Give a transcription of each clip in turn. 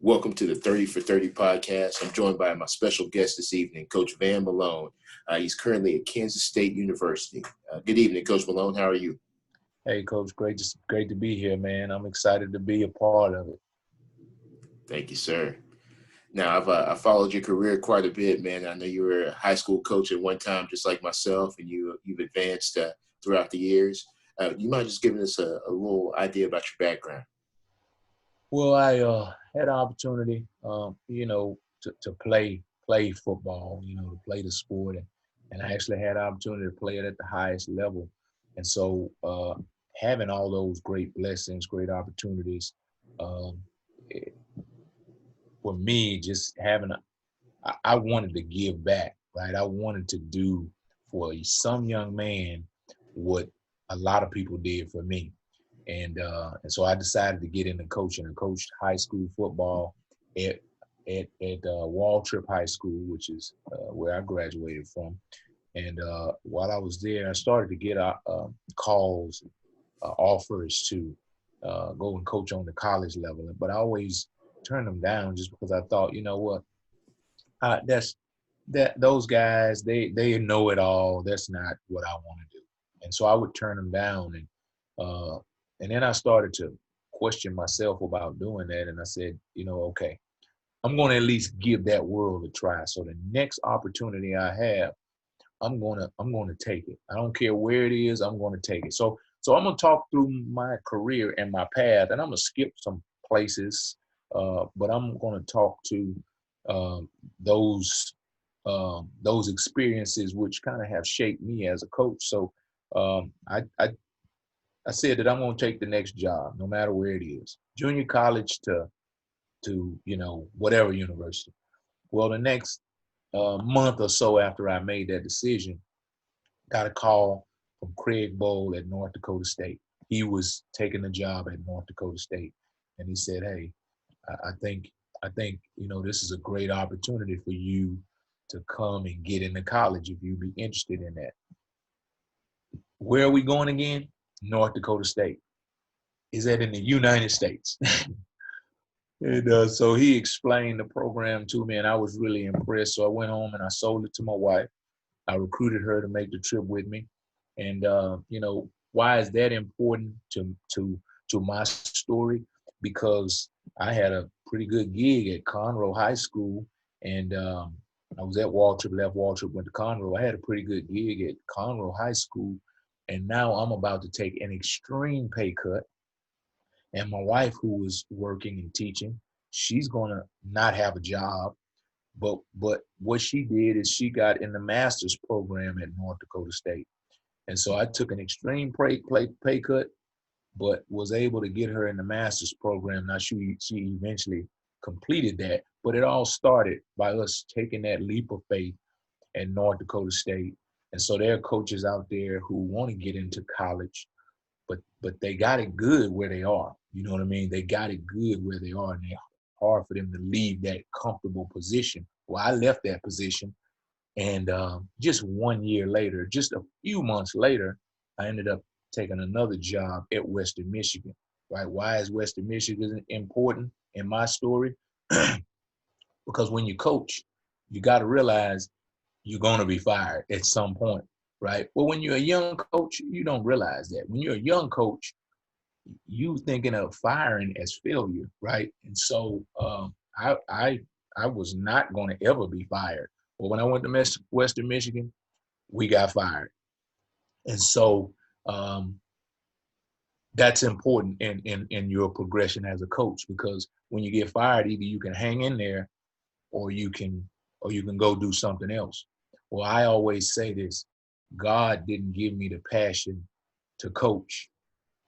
Welcome to the 30 for 30 podcast. I'm joined by my special guest this evening, Coach Van Malone. He's currently at Kansas State University. Good evening, Coach Malone. How are you? Hey, Coach, great to be here, man. I'm excited to be a part of it. Thank you, sir. Now, I followed your career quite a bit, man. I know you were a high school coach at one time, just like myself, and you've advanced throughout the years. You mind just giving us a little idea about your background? Well, I had an opportunity, to play football, to play the sport, and I actually had an opportunity to play it at the highest level. And so, having all those great blessings, great opportunities, um, it, for me, just I wanted to give back, right? I wanted to do for some young man what a lot of people did for me. And so I decided to get into coaching. I coached high school football at Waltrip High School, which is where I graduated from. And while I was there, I started to get calls, offers to go and coach on the college level. But I always turned them down just because I thought, you know what, that's that those guys they know it all. That's not what I want to do. And so I would turn them down, uh, and then I started to question myself about doing that. And I said, okay, I'm going to at least give that world a try. So the next opportunity I have, I'm gonna take it. I don't care where it is. I'm going to take it. So I'm gonna talk through my career and my path, and I'm gonna skip some places, but I'm going to talk to um, those those experiences which kind of have shaped me as a coach. So I said that I'm going to take the next job, no matter where it is, junior college to whatever university. Well, the next month or so after I made that decision, got a call from Craig Bowl at North Dakota State. He was taking a job at North Dakota State, and he said, "Hey, I think this is a great opportunity for you to come and get into college if you'd be interested in that." Where are we going again? North Dakota State. Is that in the United States? And so he explained the program to me, and I was really impressed. So I went home and I sold it to my wife. I recruited her to make the trip with me. And why is that important to my story? Because I had a pretty good gig at Conroe High School, and I was at Waltrip, left Waltrip, went to Conroe. I had a pretty good gig at Conroe High School, and now I'm about to take an extreme pay cut. And my wife, who was working and teaching, she's gonna not have a job. But what she did is she got in the master's program at North Dakota State. And so I took an extreme pay cut, but was able to get her in the master's program. Now she eventually completed that, but it all started by us taking that leap of faith at North Dakota State. And so there are coaches out there who want to get into college, but they got it good where they are. You know what I mean? They got it good where they are, and it's hard for them to leave that comfortable position. Well, I left that position, and just 1 year later, just a few months later, I ended up taking another job at Western Michigan. Right? Why is Western Michigan important in my story? Because when you coach, you got to realize you're going to be fired at some point, right? Well, when you're a young coach, you don't realize that. When you're a young coach, you thinking of firing as failure, right? And so I was not going to ever be fired. But when I went to Western Michigan, we got fired, and so um, that's important in your progression as a coach, because when you get fired, either you can hang in there or you can go do something else. Well, I always say this: God didn't give me the passion to coach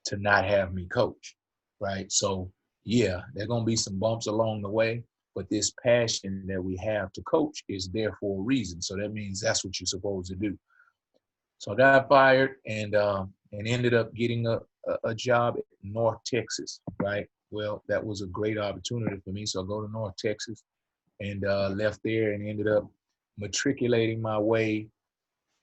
to not have me coach, right? So yeah, there are gonna be some bumps along the way, but this passion that we have to coach is there for a reason. So that means that's what you're supposed to do. So I got fired and ended up getting a job in North Texas, right? Well, that was a great opportunity for me. So I go to North Texas and left there and ended up matriculating my way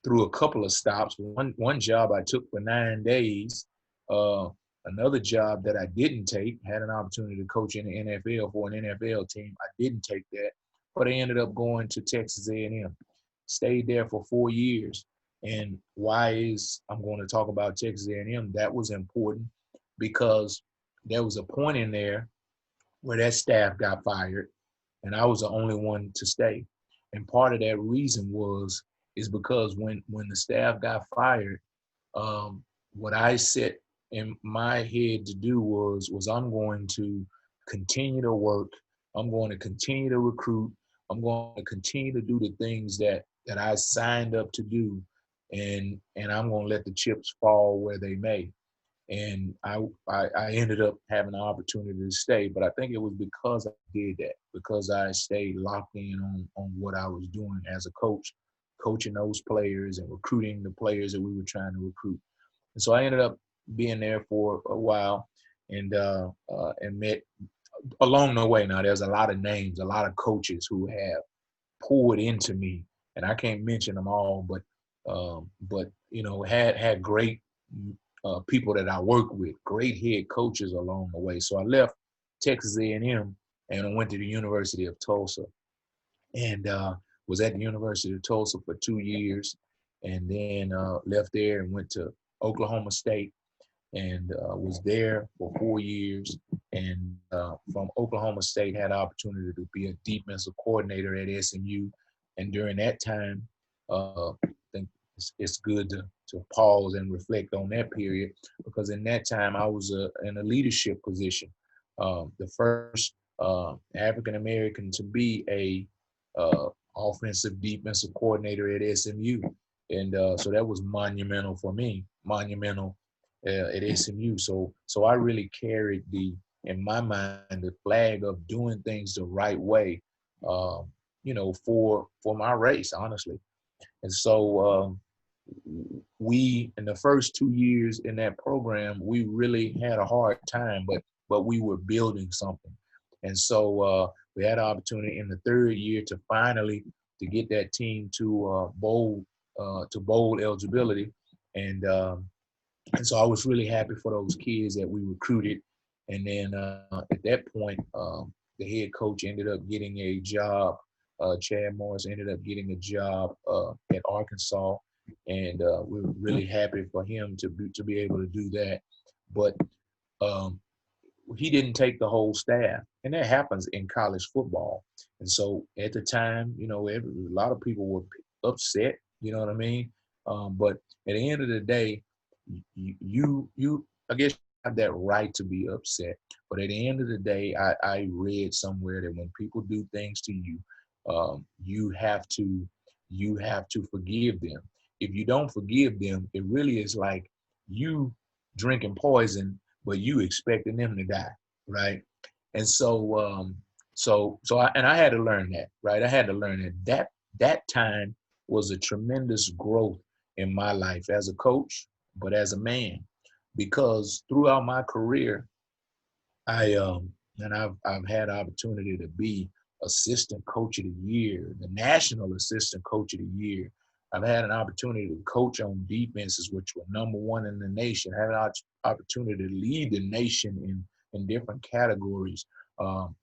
through a couple of stops. One job I took for 9 days, uh, Another job that I didn't take, had an opportunity to coach in the NFL for an NFL team. I didn't take that, but I ended up going to Texas A&M. Stayed there for 4 years. And why is I'm going to talk about Texas A&M? That was important because there was a point in there where that staff got fired, and I was the only one to stay. And part of that reason is because when the staff got fired, what I set in my head to do was I'm going to continue to work. I'm going to continue to recruit. I'm going to continue to do the things that I signed up to do, and I'm going to let the chips fall where they may. And I ended up having an opportunity to stay, but I think it was because I did that, because I stayed locked in on what I was doing as a coach, coaching those players and recruiting the players that we were trying to recruit. And so I ended up being there for a while, and met along the way. Now there's a lot of names, a lot of coaches who have poured into me, and I can't mention them all, but had great people that I work with, great head coaches along the way. So I left Texas A&M and I went to the University of Tulsa, and was at the University of Tulsa for 2 years, and then left there and went to Oklahoma State, and was there for 4 years. And from Oklahoma State, had the opportunity to be a defensive coordinator at SMU. And during that time, I think it's good to pause and reflect on that period, because in that time I was in a leadership position, the first African American to be a offensive defensive coordinator at SMU, and so that was monumental for me, monumental at SMU. So I really carried in my mind, the flag of doing things the right way, for my race, honestly. And so we, in the first 2 years in that program, we really had a hard time, but we were building something. And so we had an opportunity in the third year to finally to get that team to bowl eligibility, and so I was really happy for those kids that we recruited. And then at that point, the head coach ended up getting a job. Chad Morris ended up getting a job at Arkansas, and we were really happy for him to be able to do that. But um, he didn't take the whole staff, and that happens in college football. And so at the time, a lot of people were upset. You know what I mean? But at the end of the day, you I guess you have that right to be upset. But at the end of the day, I read somewhere that when people do things to you, you have to forgive them. If you don't forgive them, it really is like you drinking poison, but you expecting them to die, right? And so I had to learn that, right? I had to learn that time was a tremendous growth in my life as a coach, but as a man, because throughout my career, I've had the opportunity to be assistant coach of the year, the national assistant coach of the year. I've had an opportunity to coach on defenses, which were number one in the nation. I had an opportunity to lead the nation in different categories. For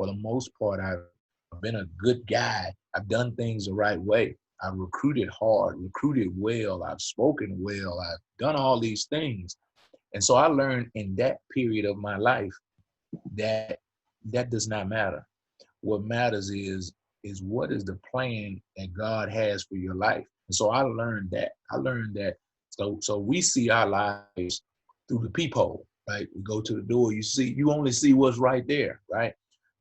the most part, I've been a good guy. I've done things the right way. I've recruited hard, recruited well. I've spoken well. I've done all these things. And so I learned in that period of my life that that does not matter. What matters is what is the plan that God has for your life. And so I learned that. So we see our lives through the peephole, right? We go to the door, you only see what's right there, right?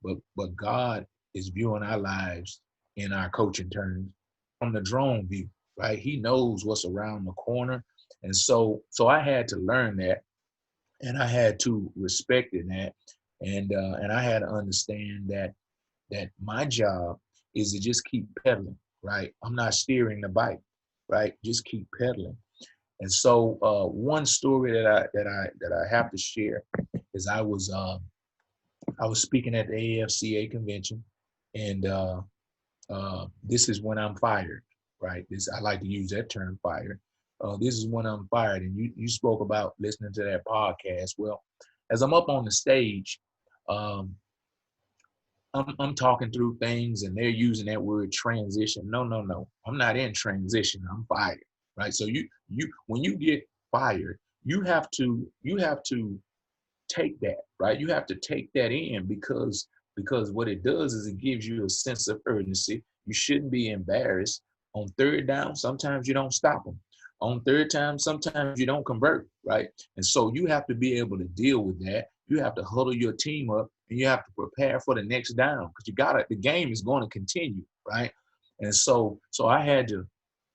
But God is viewing our lives in our coaching terms from the drone view, right? He knows what's around the corner. And so I had to learn that, and I had to respect it, that, and I had to understand that my job is to just keep pedaling, right? I'm not steering the bike, right? Just keep pedaling. And so one story that I have to share is I was speaking at the AFCA convention, and this is when I'm fired, right? I like to use that term, fired. this is when I'm fired. And you spoke about listening to that podcast. Well, as I'm up on the stage, um, I'm talking through things and they're using that word transition. No, no, no. I'm not in transition. I'm fired. Right. So when you get fired, you have to take that, right? You have to take that in because what it does is it gives you a sense of urgency. You shouldn't be embarrassed. On third down, sometimes you don't stop them. On third time, sometimes you don't convert, right? And so you have to be able to deal with that. You have to huddle your team up and you have to prepare for the next down because the game is going to continue, right? And so I had to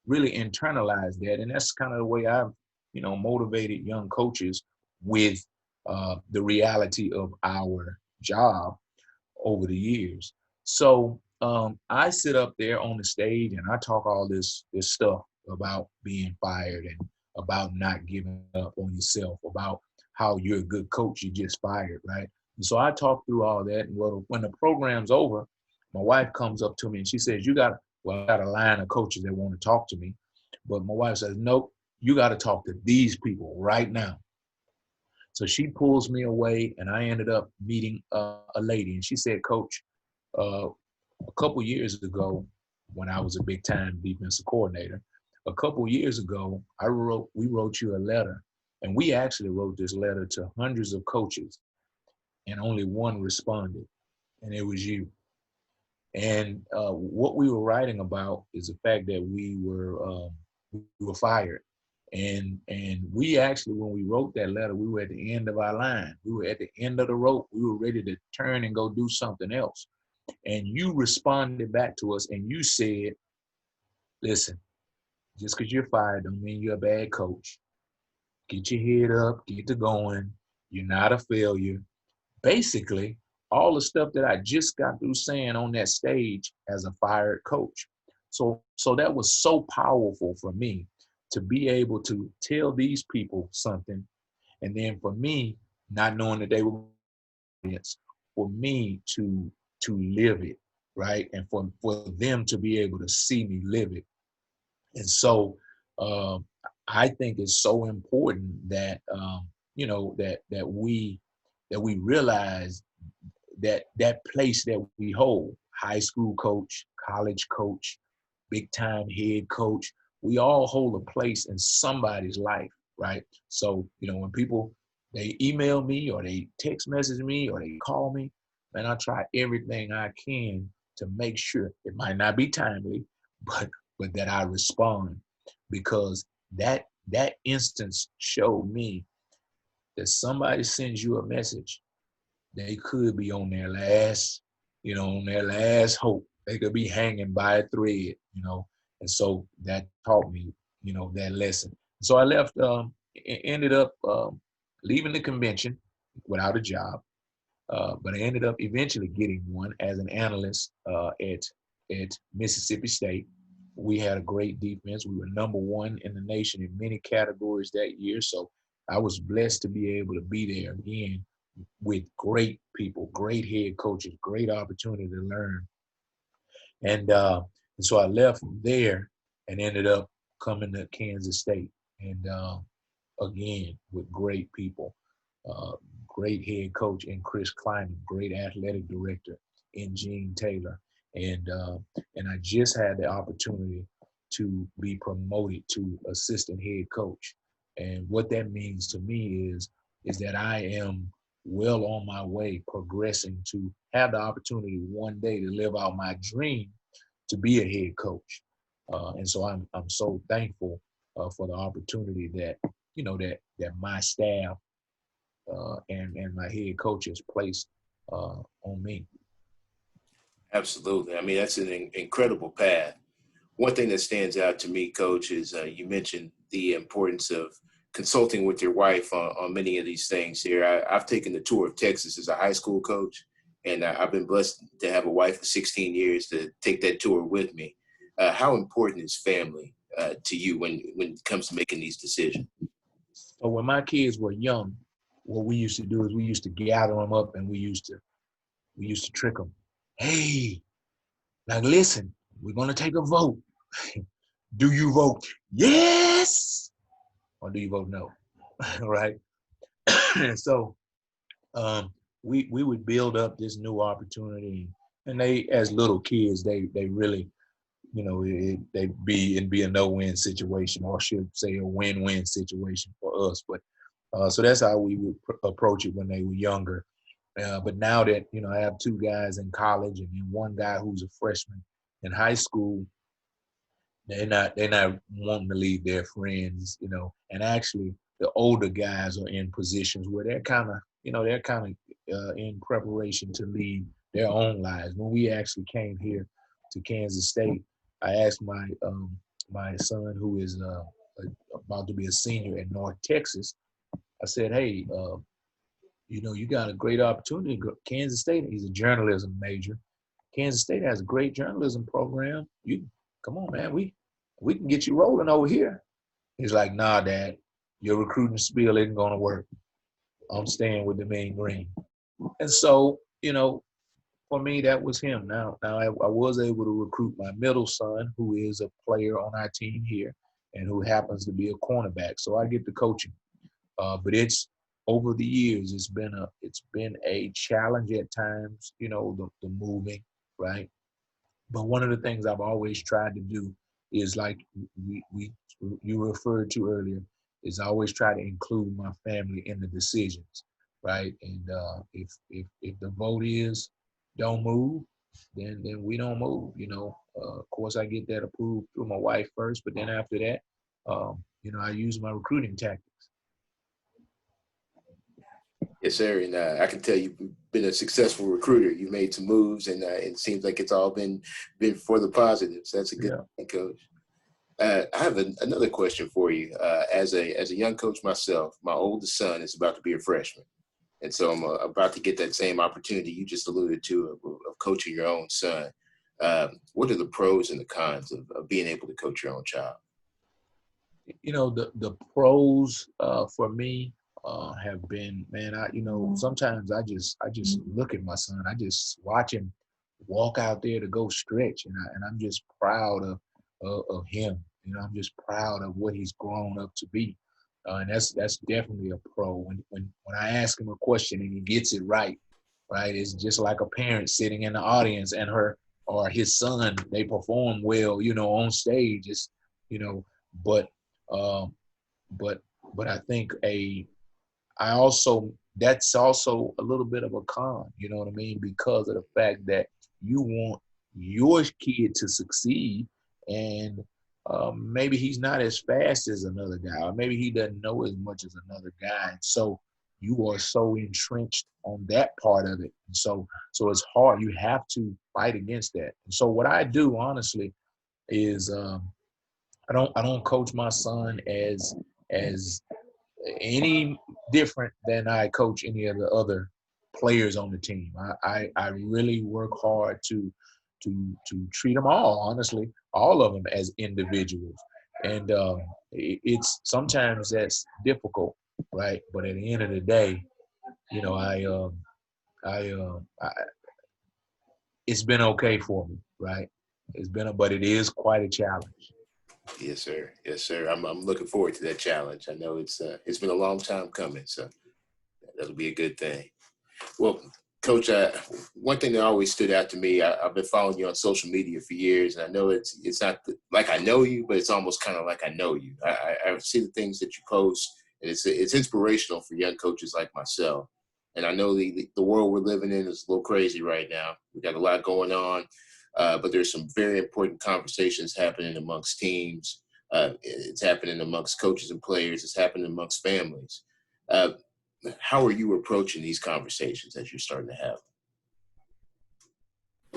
really internalize that. And that's kind of the way I've, motivated young coaches with the reality of our job over the years. So I sit up there on the stage and I talk all this stuff about being fired and about not giving up on yourself, about how you're a good coach, you just fired, right? And so I talk through all that. And when the program's over, my wife comes up to me and she says, I got a line of coaches that want to talk to me. But my wife says, nope, you got to talk to these people right now. So she pulls me away, and I ended up meeting a lady. And she said, Coach, a couple years ago, when I was a big-time defensive coordinator, a couple years ago, we wrote you a letter. And we actually wrote this letter to hundreds of coaches, and only one responded, and it was you. And what we were writing about is the fact that we were fired. And we actually, when we wrote that letter, we were at the end of our line. We were at the end of the rope. We were ready to turn and go do something else. And you responded back to us and you said, listen, just because you're fired don't mean you're a bad coach. Get your head up, get to going. You're not a failure. Basically, all the stuff that I just got through saying on that stage as a fired coach. So that was so powerful for me to be able to tell these people something, and then for me, not knowing that they were audience, for me to live it, right, and for them to be able to see me live it. And so I think it's so important that that we realize that place that we hold, high school coach, college coach, big time head coach, we all hold a place in somebody's life, right? So, when people, they email me or they text message me or they call me, man, I try everything I can to make sure it might not be timely, but that I respond, because that instance showed me that somebody sends you a message, they could be on their last hope. They could be hanging by a thread. And so that taught me, that lesson. So I left, ended up leaving the convention without a job, but I ended up eventually getting one as an analyst at Mississippi State. We had a great defense. We were number one in the nation in many categories that year. So I was blessed to be able to be there again with great people, great head coaches, great opportunity to learn. And so I left from there and ended up coming to Kansas State. And again, with great people, uh, great head coach in Chris Kleiman, great athletic director in Gene Taylor. And I just had the opportunity to be promoted to assistant head coach. And what that means to me is that I am well on my way progressing to have the opportunity one day to live out my dream to be a head coach. And so I'm so thankful for the opportunity that that my staff and my head coach has placed on me. Absolutely. I mean, that's an incredible path. One thing that stands out to me, Coach, is you mentioned the importance of consulting with your wife on many of these things here. I've taken the tour of Texas as a high school coach, and I've been blessed to have a wife of 16 years to take that tour with me. How important is family to you when it comes to making these decisions? So when my kids were young, what we used to do is we used to gather them up and we used to trick them. Hey, now listen, we're gonna take a vote. Do you vote yes? or do you vote no? Right? And so we would build up this new opportunity, and they, as little kids, they really, you know, it'd be a no-win situation, or I should say a win-win situation for us. But so that's how we would approach it when they were younger. But now that, you know, I have two guys in college and then one guy who's a freshman in high school, they're not wanting to leave their friends, you know. And actually, the older guys are in positions where they're kind of, you know, they're kind of in preparation to lead their own lives. When we actually came here to Kansas State, I asked my son, who is about to be a senior at North Texas. I said, "Hey, you know, you got a great opportunity. Kansas State." He's a journalism major. Kansas State has a great journalism program. You come on, man. We can get you rolling over here. He's like, "Nah, Dad, your recruiting spiel isn't gonna work. I'm staying with the Mean Green." And so, you know, for me, that was him. Now I was able to recruit my middle son, who is a player on our team here, and who happens to be a cornerback. So I get to coach him. But it's over the years, it's been a challenge at times. You know, the moving, right? But one of the things I've always tried to do is, like we you referred to earlier, is I always try to include my family in the decisions, right? And if the vote is don't move, then we don't move. You know, of course I get that approved through my wife first, but then after that, you know, I use my recruiting tactics. Yes, sir. And I can tell you've been a successful recruiter. You made some moves, and it seems like it's all been for the positives. That's a good Yeah. thing, coach. I have another question for you. As a young coach myself, my oldest son is about to be a freshman, and so I'm about to get that same opportunity you just alluded to of coaching your own son. What are the pros and the cons of being able to coach your own child? You know, the pros for me have been, man, I, you know, sometimes I just look at my son, I just watch him walk out there to go stretch, and I'm just proud of him. You know, I'm just proud of what he's grown up to be. And that's definitely a pro. When I ask him a question and he gets it right, right? It's just like a parent sitting in the audience and her or his son, they perform well, you know, on stage. It's, you know, but um, but but I think I also, that's also a little bit of a con, you know what I mean? Because of the fact that you want your kid to succeed, and maybe he's not as fast as another guy, or maybe he doesn't know as much as another guy. And so you are so entrenched on that part of it. And so it's hard. You have to fight against that. And so what I do, honestly, is I don't coach my son as any different than I coach any of the other players on the team. I really work hard to treat them all, honestly, all of them as individuals. And it's sometimes that's difficult, right? But at the end of the day, you know, I it's been okay for me, right? But it is quite a challenge. Yes, sir. Yes, sir. I'm looking forward to that challenge. I know it's been a long time coming, so that'll be a good thing. Well, Coach, one thing that always stood out to me, I've been following you on social media for years, and I know it's not like I know you, but it's almost kind of like I know you. I see the things that you post, and it's inspirational for young coaches like myself. And I know the world we're living in is a little crazy right now. We got a lot going on, but there's some very important conversations happening amongst teams. It's happening amongst coaches and players. It's happening amongst families. Uh, how are you approaching these conversations that you're starting to have?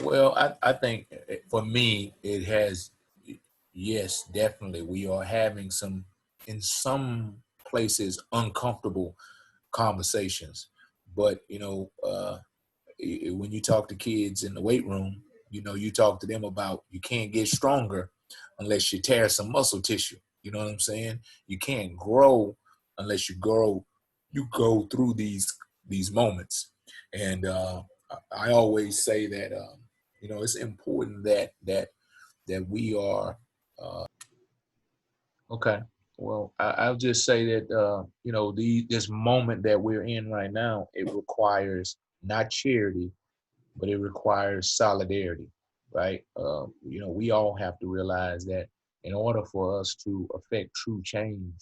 Well, I think for me, it has, yes, definitely. We are having some, in some places, uncomfortable conversations. But, you know, when you talk to kids in the weight room, you know, you talk to them about you can't get stronger unless you tear some muscle tissue. You know what I'm saying? You can't grow unless you go through these moments. And I always say that you know, it's important that we are okay. Well, I'll just say that this moment that we're in right now, it requires not charity, but it requires solidarity, right? We all have to realize that in order for us to affect true change,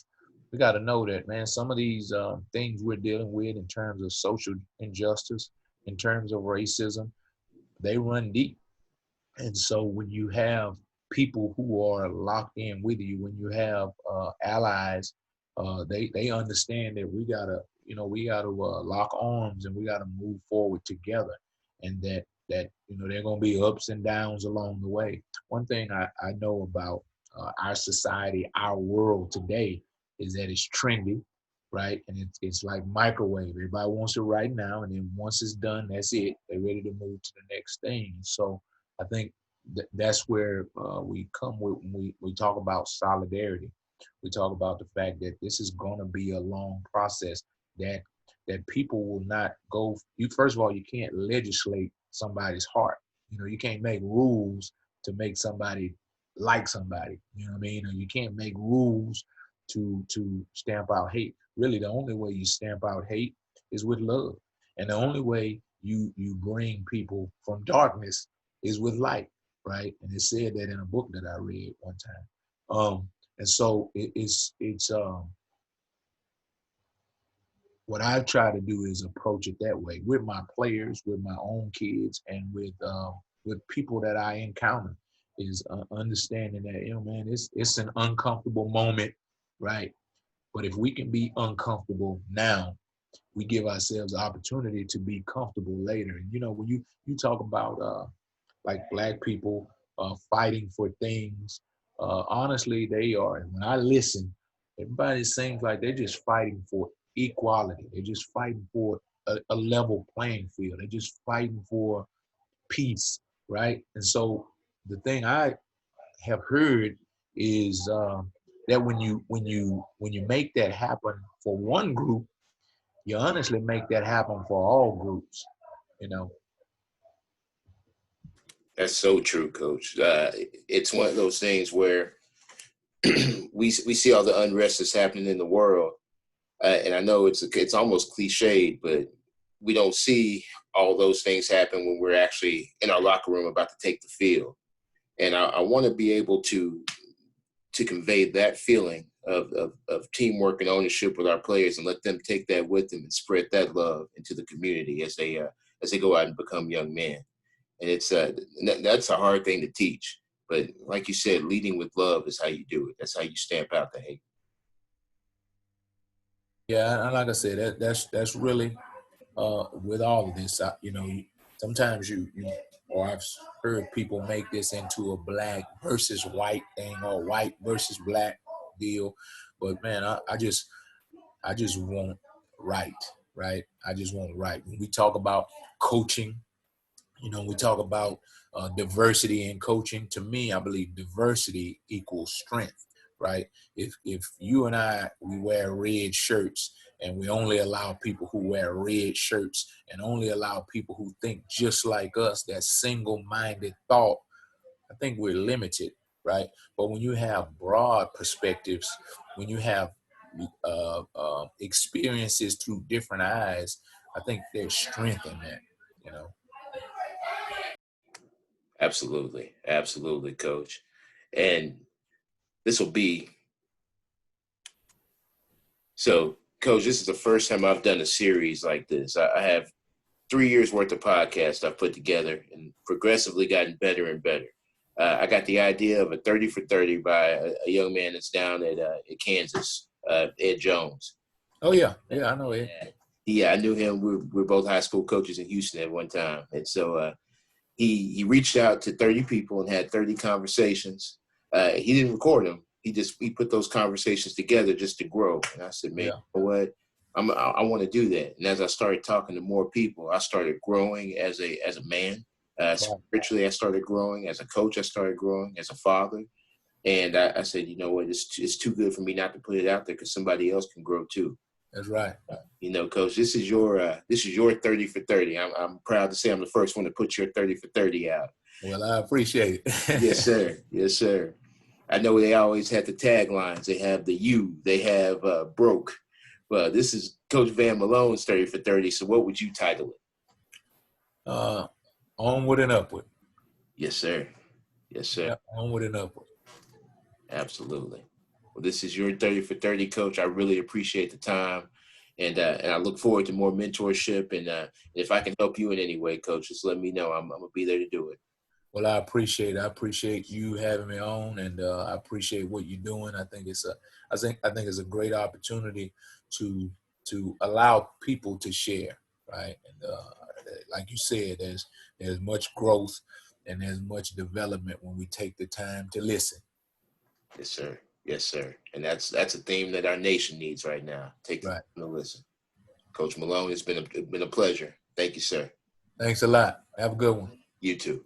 we got to know that, man, some of these things we're dealing with in terms of social injustice, in terms of racism, they run deep. And so when you have people who are locked in with you, when you have allies, they understand that we gotta lock arms and we gotta move forward together, and that there are gonna be ups and downs along the way. One thing I know about our society, our world today, is that it's trendy, right? And it's like microwave. Everybody wants it right now, and then once it's done, that's it. They're ready to move to the next thing. So I think that's where we come with when we talk about solidarity. We talk about the fact that this is going to be a long process, that people will not go. You first of all, you can't legislate somebody's heart. You can't make rules to make somebody like somebody. You know what I mean? Or you can't make rules to stamp out hate. Really, the only way you stamp out hate is with love, and the only way you bring people from darkness is with light, right? And it said that in a book that I read one time. And so it's what I try to do is approach it that way with my players, with my own kids, and with people that I encounter. Is understanding that, man, it's an uncomfortable moment, right? But if we can be uncomfortable now, we give ourselves the opportunity to be comfortable later. And when you talk about like black people fighting for things, honestly, they are. And when I listen, everybody seems like they're just fighting for equality. They're just fighting for a level playing field. They're just fighting for peace, right? And so the thing I have heard is that when you make that happen for one group, you honestly make that happen for all groups. You know. That's so true, Coach. It's one of those things where we see all the unrest that's happening in the world, and I know it's almost cliched, but we don't see all those things happen when we're actually in our locker room about to take the field. And I want to be able to convey that feeling of teamwork and ownership with our players, and let them take that with them and spread that love into the community as they go out and become young men. And that's a hard thing to teach. But like you said, leading with love is how you do it. That's how you stamp out the hate. Yeah, and like I said, that's really with all of this. Sometimes you or I've heard people make this into a black versus white thing or white versus black deal. But man, I just want right, right. I just want right. When we talk about coaching, we talk about diversity in coaching. To me, I believe diversity equals strength, right? If you and we wear red shirts and we only allow people who wear red shirts and only allow people who think just like us, that single-minded thought, I think we're limited, right? But when you have broad perspectives, when you have experiences through different eyes, I think there's strength in that, you know. Absolutely, absolutely, Coach. And this will be so, Coach. This is the first time I've done a series like this. I have 3 years worth of podcasts I've put together and progressively gotten better and better. I got the idea of a 30 for 30 by a young man that's down at Kansas, Ed Jones. Oh yeah, I know Ed. Yeah, I knew him. We're both high school coaches in Houston at one time, and so he reached out to 30 people and had 30 conversations. He didn't record them. He put those conversations together just to grow. And I said, man, Yeah. you know what? I want to do that. And as I started talking to more people, I started growing as a man. Spiritually, I started growing. As a coach, I started growing. As a father. And I said, you know what? It's too good for me not to put it out there because somebody else can grow too. That's right. Coach, this is your 30 for 30. I'm proud to say I'm the first one to put your 30 for 30 out. Well, I appreciate it. Yes, sir. Yes, sir. I know they always had the taglines. They have the U. They have broke. But this is Coach Van Malone's 30 for 30. So what would you title it? Onward and upward. Yes, sir. Yes, sir. Yeah, onward and upward. Absolutely. Well, this is your 30 for 30, Coach. I really appreciate the time. And I look forward to more mentorship. And if I can help you in any way, Coach, just let me know. I'm going to be there to do it. Well, I appreciate it. I appreciate you having me on, and I appreciate what you're doing. I think it's a great opportunity to allow people to share, right? And like you said, there's much growth and there's much development when we take the time to listen. Yes, sir. Yes, sir. And that's a theme that our nation needs right now. Take the Right. time to listen. Coach Malone, it's been a pleasure. Thank you, sir. Thanks a lot. Have a good one. You too.